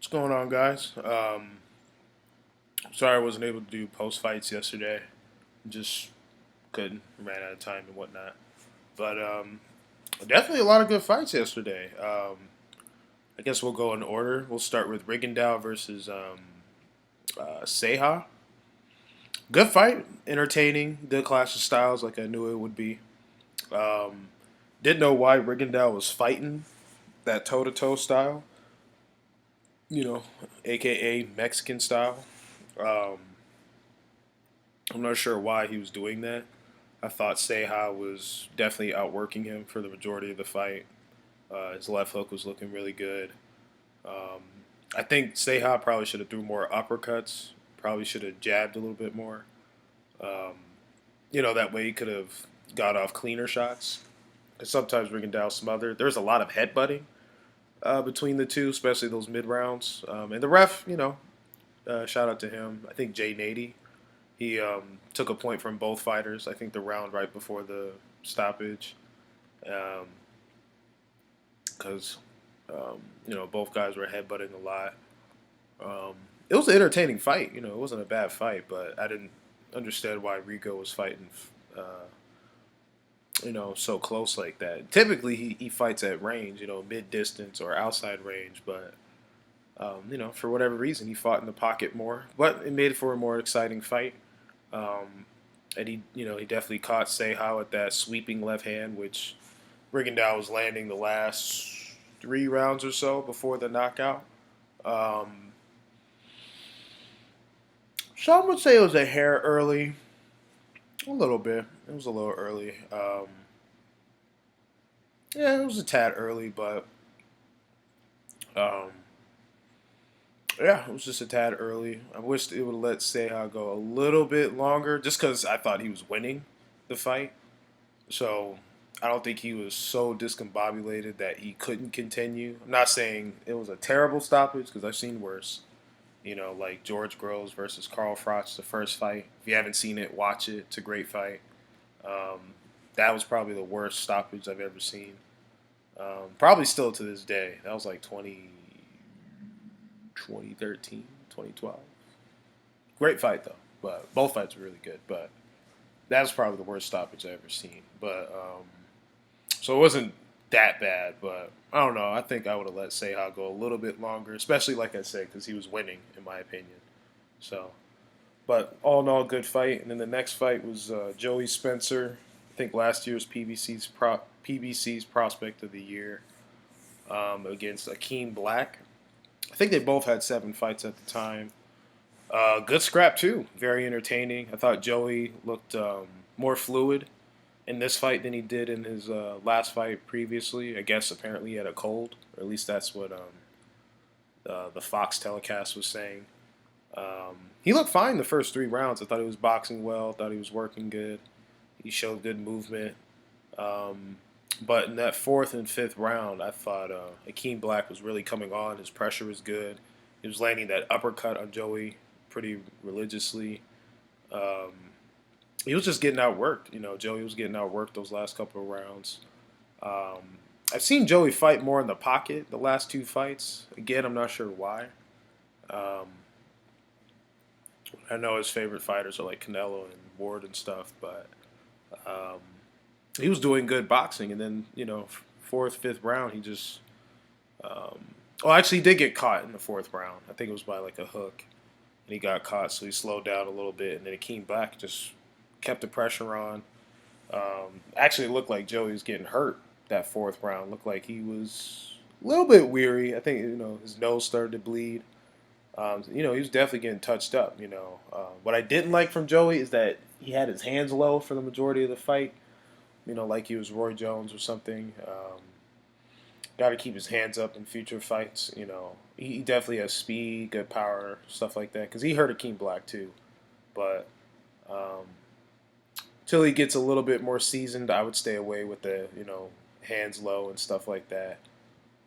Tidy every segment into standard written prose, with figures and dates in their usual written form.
What's going on, guys? Sorry I wasn't able to do post fights yesterday. Just couldn't. Ran out of time and whatnot. But definitely a lot of good fights yesterday. I guess we'll go in order. We'll start with Rigondeaux versus Seha. Good fight, entertaining, good clash of styles, like I knew it would be. Um, didn't know why Rigondeaux was fighting that toe to toe style, aka Mexican style. Um, I'm not sure why he was doing that. I thought Seha was definitely outworking him for the majority of the fight. His left hook was looking really good. Um, I think Seha probably should have threw more uppercuts. Probably should have jabbed a little bit more. Um, that way he could have got off cleaner shots. Because sometimes Rigondeaux smothered. There's a lot of headbutting between the two, especially those mid rounds. And the ref, shout out to him. I think Jay Nady. He took a point from both fighters. I think the round right before the stoppage, because both guys were headbutting a lot. It was an entertaining fight. It wasn't a bad fight, but I didn't understand why Rigo was fighting, so close like that. Typically, he fights at range, mid distance or outside range, but for whatever reason, he fought in the pocket more. But it made for a more exciting fight. Um, and he definitely caught Seha with that sweeping left hand, which Rigondeaux was landing the last 3 rounds or so before the knockout. Um, some would say it was a hair early, a little bit. It was a little early. Yeah, it was a tad early, but um, yeah, it was just a tad early. I wish it would have let Seha go a little bit longer, just because I thought he was winning the fight. So I don't think he was so discombobulated that he couldn't continue. I'm not saying it was a terrible stoppage because I've seen worse. Like George Groves versus Carl Froch, the first fight. If you haven't seen it, watch it. It's a great fight. Um, that was probably the worst stoppage I've ever seen. Probably still to this day. That was like 2013, 2012. Great fight, though. But both fights were really good. But that was probably the worst stoppage I've ever seen. But so it wasn't that bad, but I don't know. I think I would have let Seha go a little bit longer, especially like I said, because he was winning, in my opinion. So, but all in all, good fight. And then the next fight was Joey Spencer. I think last year's PBC's prospect of the year against Akeem Black. I think they both had 7 fights at the time. Good scrap too. Very entertaining. I thought Joey looked more fluid in this fight than he did in his last fight previously. I guess apparently he had a cold, or at least that's what the Fox telecast was saying. He looked fine the first 3 rounds. I thought he was boxing well. Thought he was working good. He showed good movement. Um, but in that fourth and fifth round, I thought Akeem Black was really coming on. His pressure was good. He was landing that uppercut on Joey pretty religiously. Um, he was just getting outworked. Joey was getting outworked those last couple of rounds. Um, I've seen Joey fight more in the pocket the last 2 fights. Again, I'm not sure why. Um, I know his favorite fighters are like Canelo and Ward and stuff, but um, he was doing good boxing. And then, fourth, fifth round, he just. Well, actually, he did get caught in the fourth round. I think it was by like a hook. And he got caught, so he slowed down a little bit. And then Akeem Black just kept the pressure on. Actually, it looked like Joey was getting hurt that fourth round. Looked like he was a little bit weary. I think his nose started to bleed. He was definitely getting touched up. What I didn't like from Joey is that he had his hands low for the majority of the fight. Like he was Roy Jones or something. Got to keep his hands up in future fights. He definitely has speed, good power, stuff like that. Because he hurt Akeem Black too, but um, till he gets a little bit more seasoned, I would stay away with the hands low and stuff like that.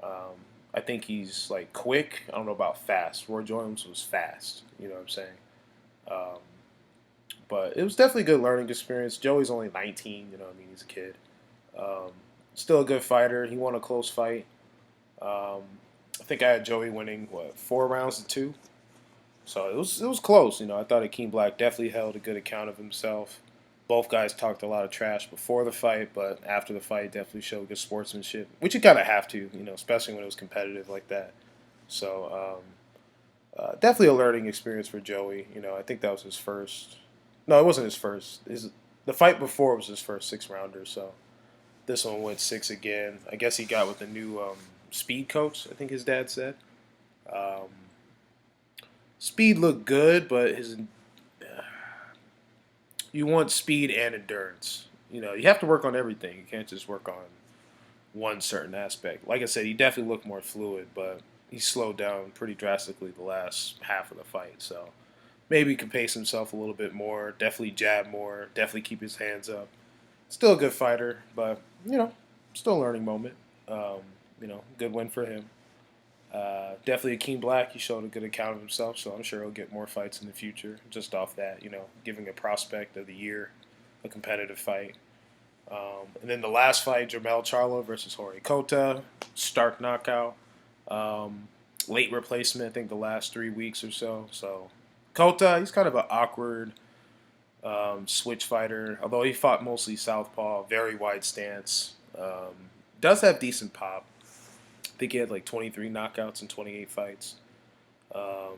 Um, I think he's like quick. I don't know about fast. Roy Jones was fast. You know what I'm saying? Um, but it was definitely a good learning experience. Joey's only 19. You know what I mean? He's a kid. Um, Still a good fighter. He won a close fight. Um, I think I had Joey winning what 4 rounds to 2. So it was close. I thought Akeem Black definitely held a good account of himself. Both guys talked a lot of trash before the fight, but after the fight, definitely showed good sportsmanship, which you kind of have to, especially when it was competitive like that. So definitely a learning experience for Joey. I think that was his first. No, it wasn't his first. The fight before was his first 6 rounder. So this one went 6 again. I guess he got with the new speed coach. I think his dad said. Um, Speed looked good, but you want speed and endurance. You have to work on everything. You can't just work on one certain aspect. Like I said, he definitely looked more fluid, but he slowed down pretty drastically the last half of the fight. So maybe he could pace himself a little bit more. Definitely jab more. Definitely keep his hands up. Still a good fighter, but still a learning moment. Good win for him. Definitely Akeem Black. He showed a good account of himself, so I'm sure he'll get more fights in the future. Just off that, giving a prospect of the year a competitive fight. And then the last fight, Charlo versus Jorge Cota, stark knockout. Late replacement, I think the last 3 weeks or so. So Cota, he's kind of an awkward switch fighter, although he fought mostly southpaw, very wide stance. Does have decent pop. I think he had like 23 knockouts in 28 fights. Um,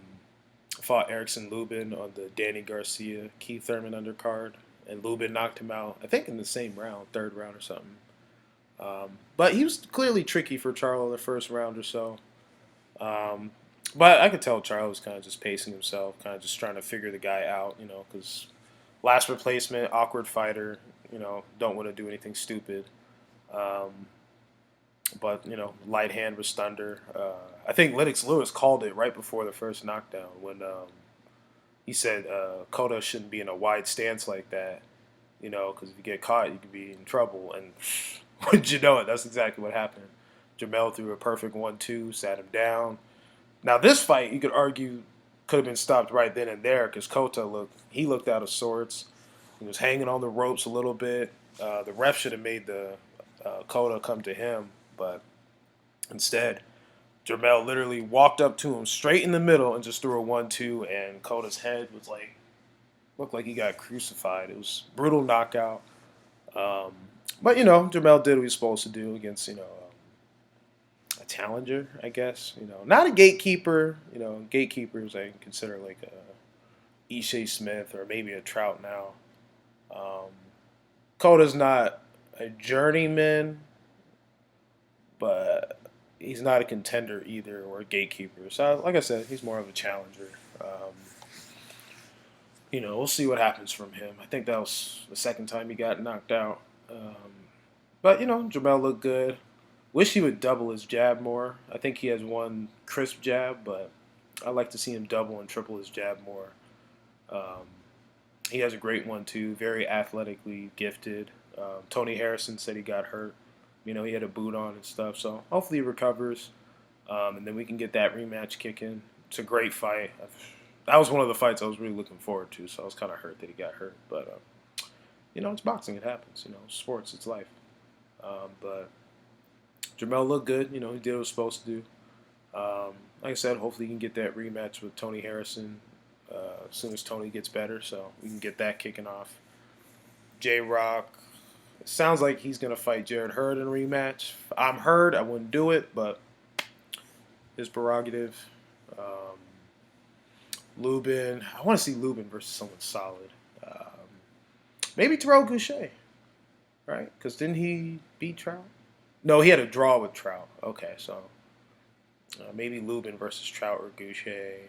Fought Erickson Lubin on the Danny Garcia Keith Thurman undercard, and Lubin knocked him out. I think in the same round, third round or something. But he was clearly tricky for Charlo the first round or so. But I could tell Charlo was kind of just pacing himself, kind of just trying to figure the guy out, because last replacement, awkward fighter, don't want to do anything stupid. Um, but light hand was thunder. I think Lennox Lewis called it right before the first knockdown when he said Cota shouldn't be in a wide stance like that, because if you get caught, you could be in trouble. And would you know it? That's exactly what happened. Jamel threw a perfect 1-2, sat him down. Now this fight, you could argue, could have been stopped right then and there because Cota looked out of sorts. He was hanging on the ropes a little bit. The ref should have made the Cota come to him, but instead, Jermell literally walked up to him straight in the middle and just threw a 1-2, and Cota's head was looked like he got crucified. It was a brutal knockout. Um, but Jermell did what he was supposed to do against a challenger, I guess. Not a gatekeeper. Gatekeepers I consider like a Ishe Smith or maybe a Trout now. Um, Cota's not a journeyman, but he's not a contender either or a gatekeeper. So, like I said, he's more of a challenger. We'll see what happens from him. I think that was the second time he got knocked out. But Jamel looked good. Wish he would double his jab more. I think he has one crisp jab, but I like to see him double and triple his jab more. Um, he has a great one too. Very athletically gifted. Tony Harrison said he got hurt. He had a boot on and stuff. So hopefully he recovers, and then we can get that rematch kicking. It's a great fight. That was one of the fights I was really looking forward to. So I was kind of hurt that he got hurt, but it's boxing. It happens. Sports. It's life. But Jamel looked good. He did what he was supposed to do. Like I said, hopefully he can get that rematch with Tony Harrison as soon as Tony gets better, so we can get that kicking off. J-Rock, it sounds like he's going to fight Jared Hurd in a rematch. I'm Hurd. I wouldn't do it, but his prerogative. Lubin, I want to see Lubin versus someone solid. Maybe Terrell Goucher, right? Because didn't he beat Trout? No, he had a draw with Trout. Okay, so maybe Lubin versus Trout or Goucher.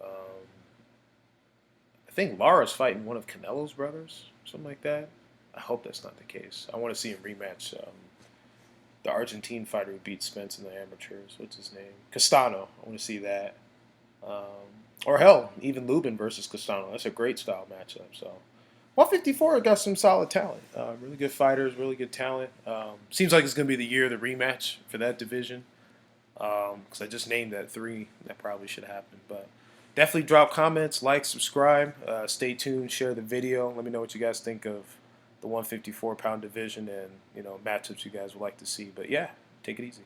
I think Lara's fighting one of Canelo's brothers, something like that. I hope that's not the case. I want to see him rematch the Argentine fighter who beat Spence in the amateurs. What's his name? Castano. I want to see that. Or hell, even Lubin versus Castano. That's a great style matchup. So 154 got some solid talent. Really good fighters, really good talent. Seems like it's going to be the year of the rematch for that division. Because I just named that 3. That probably should happen. But definitely drop comments, like, subscribe. Stay tuned, share the video. Let me know what you guys think of the 154-pound division and matchups you guys would like to see. But yeah, take it easy.